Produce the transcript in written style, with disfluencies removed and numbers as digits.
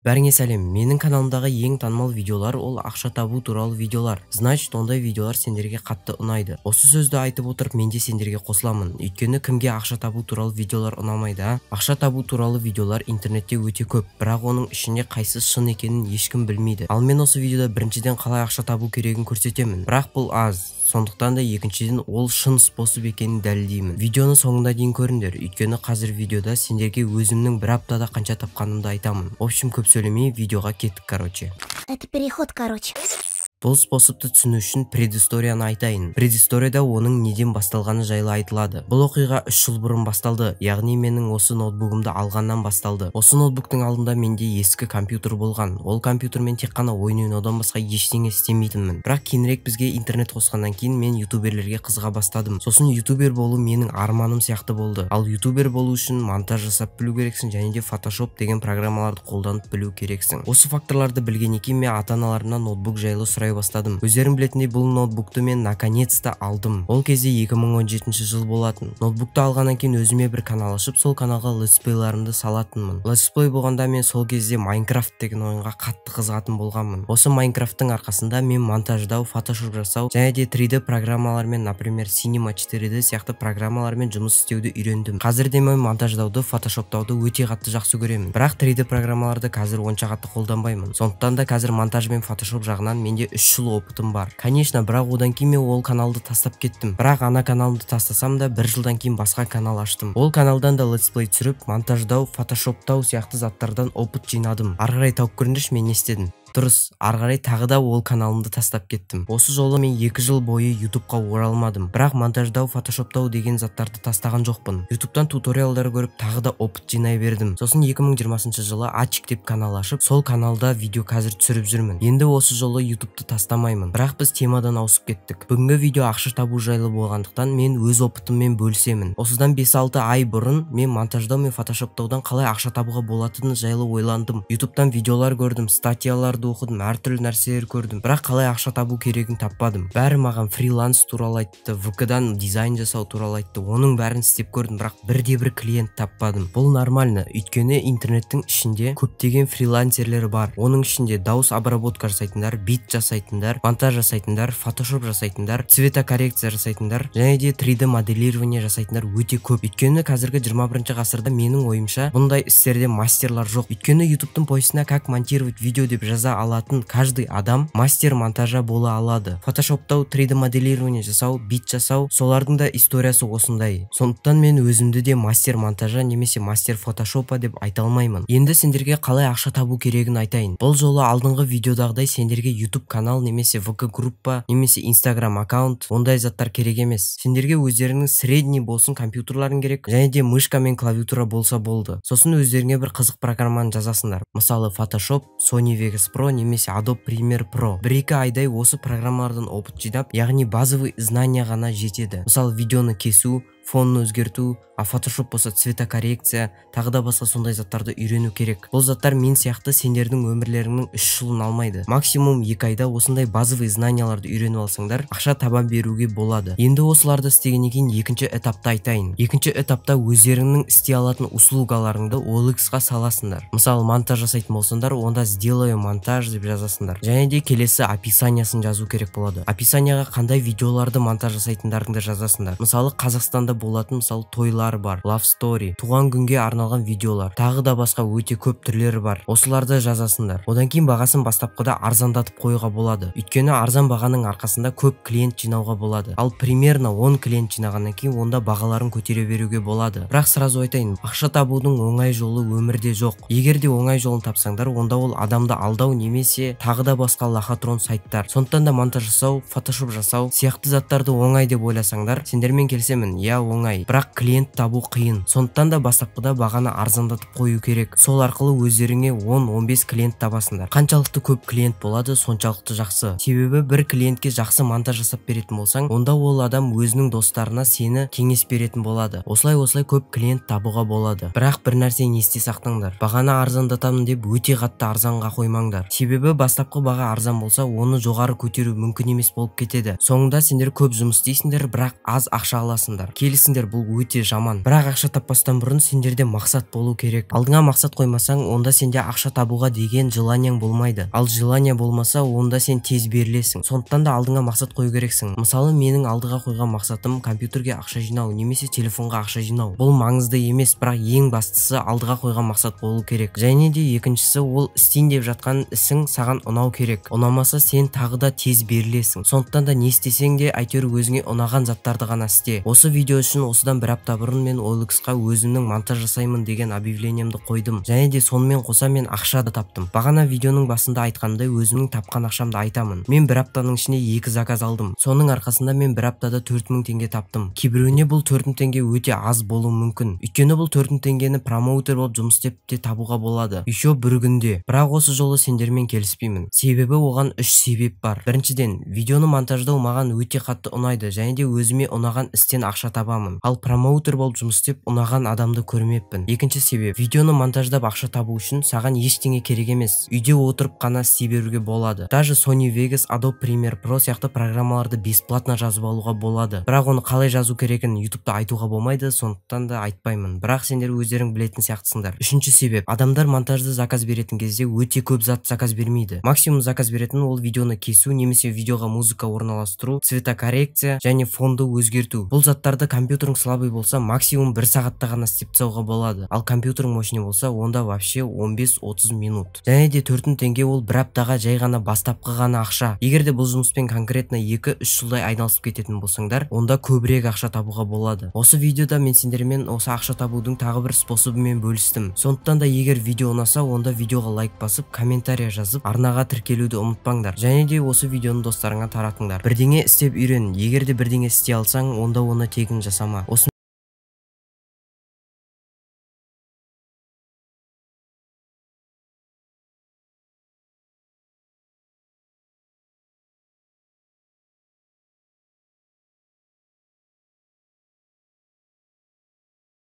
Бәріңе сәлем. Менің каналымдағы ең танымал видеолар ол ақша табу туралы видеолар. Значит, ондай видеолар сендерге қатты ұнайды. Осы сөзді айтып отырып, мен де сендерге қосыламын. Өйткені кімге ақша табу туралы видеолар ұнамайды, а? Ақша табу туралы видеолар интернетте өте көп, бірақ оның ішінде қайсы шын екенін ешкім білмейді. Ал мен осы видеода біріншіден қалай ақша табу керегін көрсетемін. Бірақ бұл аз. Сондықтан да екіншіден ол шын способ екенін дәлелдеймін. Видеоны соңында дейін көріңдер, өйткені қазір видеода сендерге өзімнің бір аптада қанша тапқанымды айтамын. В общем, көп сөйлемей, видеоға кеттік, короче. Это переход, короче. Бұл способты түсіну үшін предысторияны айтайын. Предысторияда оның неден басталғаны жайлы айтылады. Бұл оқиға 3 жыл бұрын басталды, яғни менің осы ноутбугымды алғаннан басталды. Осы ноутбуктың алдында менде ескі компьютер болған. Ол компьютермен тек қана ойын ойнаудан басқа ештеңе істемейтінмін. Бірақ кейінірек бізге интернет қосқаннан кейін мен ютуберлерге қызыға бастадым. Сосын ютубер болу менің арманым сияқты болды. Ал ютубер болу үшін монтаж жасап білу керексің, және де Photoshop деген программаларды қолданып білу керексің. Осы факторларды білгеннен кейін мен ата-аналарымнан ноутбук жайлы сұрай бастадым. Өздерің білетіндей, бұл ноутбукты мен наконец-то алдым. Ол кезде 2017 жыл болатын. Ноутбукты алғаннан кейін өзіме бір канал ашып, сол каналға летсплейларымды салатынмын. Летсплей болғанда мен сол кезде Minecraft деген ойынға қатты қызығатын болғанмын. Осы Minecraft-тың арқасында мен монтаждау, Photoshop жасау, және де 3D программалармен, например, Cinema 4D сияқты программалармен жұмыс істеуді үйрендім. Қазір де мен монтаждауды, Photoshopтауды өте қатты жақсы көремін. Бірақ 3D программаларды қазір онша қатты қолданбаймын. Сондықтан да қазір монтаж бен Photoshop жағынан менде 3 жыл опытым бар. Конечно, бірақ одан кейін мен ол каналды тастап кеттім. Бірақ ана каналымды тастасам да 1 жылдан кейін басқа канал аштым. Ол каналдан да летсплей түсіріп, монтаждау, Photoshopтау сияқты заттардан опыт жинадым. Ары қарай тауып көріңдерші, мен не істедім. Дұрыс, ары қарай тағы да ол каналымды тастап кеттім. Осы жолы мен 2 жыл бойы ютубқа оралмадым. Бірақ монтаждау, Photoshopтау деген заттарды тастаған жоқпын. Ютубтан туториалдар көріп, тағы да опыт жинай бердім. Сосын 2020 жылы Ачик деп канал ашып, сол каналда видео қазір түсіріп жүрмін. Енді осы жолы ютубты тастамаймын. Бірақ біз темадан ауысып кеттік. Бүгінгі видео ақша табу жайлы болғандықтан мен өз опытыммен бөлісемін. Осыдан 5-6 ай бұрын мен монтаждау мен Photoshopтаудан қалай ақша табуға болатыны жайлы ойландым. Ютубтан видеолар көрдім, статьяларды оқыдым, әртүрлі нәрселер көрдім. Бірақ қалай ақша табу керегін таппадым. Бәрі маған фриланс туралы айтты, ВК-дан дизайн жасау туралы айтты. Оның бәрін істеп көрдім, бірақ бірде-бір клиент таппадым. Бұл нормально, өйткені интернеттің ішінде көптеген фрилансерлер бар. Оның ішінде дауыс обработка жасайтындар, бит жасайтындар, монтаж жасайтындар, Photoshop жасайтындар, цветокоррекция жасайтындар, және де 3D моделирование жасайтындар өте көп. Өйткені қазіргі 21 ғасырда менің ойымша бұндай істерде мастерлар жоқ. Өйткені ютубтың поисына как монтировать видео деп жаза алатын каждый адам мастер монтажа бола алады. Photoshopтау, 3D моделирование жасау, бит жасау, солардың да историясы осындай. Сондықтан мен өзімді де мастер монтажа немесе мастер фотошопа деп айта алмаймын. Енді сендерге қалай ақша табу керегін айтайын. Бұл жолы алдыңғы видеодағыдай сендерге YouTube канал немесе VK группа немесе Instagram аккаунт ондай заттар керек емес. Сендерге өздеріңнің средний болсын компьютерларың керек, және де мышка мен клавиатура болса болды. Сосын өздеріңе бір қызық программаны жазасыңдар. Мысалы Photoshop, Sony Vegas Pro немесе Adobe Premiere Pro. 1-2 айдай осы программалардан опыт жинап, яғни базовый знания ғана жетеді. Мысалы видеоны кесу, фонын өзгерту, а Photoshop болса цветокоррекция, тағы да басқа сондай заттарды үйрену керек. Бұл заттар мен сияқты сендердің өмірлеріңнің 3 жылын алмайды. Максимум 2 айда осындай базовый знанияларды үйреніп алсаңдар, ақша таба беруге болады. Енді осыларды істегеннен кейін екінші этапты айтайын. Екінші этапта өздеріңнің істей алатын услугаларыңды OLX-ға саласыңдар. Мысалы монтаж жасайтын болсаңдар, онда сделаю монтаж деп жазасыңдар. Және де келесі описаниясын жазу керек болады. Описанияға қандай видеоларды монтаж жасайтындарыңды жазасыңдар. Мысалы Қазақстанда болатын мысалы тойлар бар, love story, туған күнге арналған видеолар, тағы да басқа өте көп түрлері бар. Осыларды жазасыңдар. Одан кейін бағасын бастапқыда арзандатып қоюға болады. Өйткені арзан бағаның арқасында көп клиент жинауға болады. Ал примерно 10 клиент жинағаннан кейін онда бағаларын көтере беруге болады. Бірақ сразу айтайын, ақша табудың оңай жолы өмірде жоқ. Егер де оңай жолын тапсаңдар, онда ол адамды алдау немесе тағы да басқа лохотрон сайттар. Сондықтан да монтаж жасау, Photoshop жасау сияқты заттарды оңай деп ойласаңдар, сендермен келісемін, я оңай, бірақ клиент табу қиын. Сондықтан да бастапқыда бағаны арзандатып қою керек. Сол арқылы өздеріңе 10-15 клиент табасыңдар. Қаншалықты көп клиент болады, соншалықты жақсы. Себебі бір клиентке жақсы монтаж жасап беретін болсаң, онда ол адам өзінің достарына сені кеңес беретін болады. Осылай көп клиент табуға болады. Бірақ бір нәрсені есте сақтаңдар. Бағаны арзандатамын деп өте қатты арзанға қоймаңдар. Себебі бастапқы баға арзан болса, оны жоғары көтеру мүмкін емес болып кетеді. Соңында сендер көп жұмыс істейсіңдер, бірақ аз ақша аласыңдар. Білесіңдер, бұл өте жаман. Бірақ ақша таппастан бұрын сендерде мақсат болу керек. Алдыңа мақсат қоймасаң, онда сенде ақша табуға деген желанияң болмайды. Ал желания болмаса, онда сен тез берілесің. Сондықтан да алдыңа мақсат қою керексің. Мысалы, менің алдыға қойған мақсатым компьютерге ақша жинау немесе телефонға ақша жинау. Бұл маңызды емес, бірақ ең бастысы алдыға қойған мақсат болу керек. Және де екіншісі, ол істейін деп жатқан ісің саған ұнау керек. Ұнамаса, сен тағы да тез берілесің. Сондықтан да не істесең де әйтеуір өзіңе ұнаған заттарды ғана істе. Осы видео үшін осыдан бір апта бұрын мен OLX-қа өзімнің монтаж жасаймын деген объявлениемді қойдым. Және де сонымен қоса мен ақша да таптым. Бағана видеоның басында айтқандай өзімнің тапқан ақшамды айтамын. Мен бір аптаның ішінде 2 заказ алдым. Соның арқасында мен бір аптада 4000 теңге таптым. Кейбіреуіне бұл 4000 теңге өте аз болуы мүмкін. Өйткені бұл 4000 теңгені промоутер болып жұмыс істеп те табуға болады. Еще бір күнде. Бірақ осы жолы сендермен келіспеймін. Себебі оған 3 себеп бар. Біріншіден, видеоны монтаждау маған өте қатты ұнайды, және де өзіме ұнаған істен ақша табамын. Ал промоутер болып жұмыс істеп ұнаған адамды көрмеппін. Екінші себеп, видеоны монтаждап ақша табу үшін саған ештеңе керек емес. Үйде отырып қана істей беруге болады. Даже Sony Vegas, Adobe Premiere Pro сияқты программаларды бесплатно жазып алуға болады. Бірақ оны қалай жазу керегін YouTube'да айтуға болмайды, сондықтан да айтпаймын. Бірақ сендер өздерің білетін сияқтысыңдар. Үшінші себеп, адамдар монтажды заказ беретін кезде өте көп зат заказ бермейді. Максимум заказ беретін ол видеоны кесу немесе видеоға музыка орналастыру, цветокоррекция және фонды өзгерту. Бұл заттарды компьютерің слабый болса, максимум 1 сағатта ғана істеп тастауға болады. Ал компьютерің мощный болса, онда вообще 15-30 минут. Және де 4000 теңге ол бір аптаға жай ғана бастапқы ғана ақша. Егер де бұл жұмыспен конкретно 2-3 жылдай айналысып кететін болсаңдар, онда көбірек ақша табуға болады. Осы видеода мен сендермен осы ақша табудың тағы бір способымен бөлістім. Сондықтан да егер видео ұнаса, онда видеоға лайк басып, комментария жазып, арнаға тіркелуді ұмытпаңдар. Және де осы видеоны достарыңа таратыңдар. Бірдеңе істеп үйрен. Егер де бірдеңе істей алсаң, онда оны тегін жасама.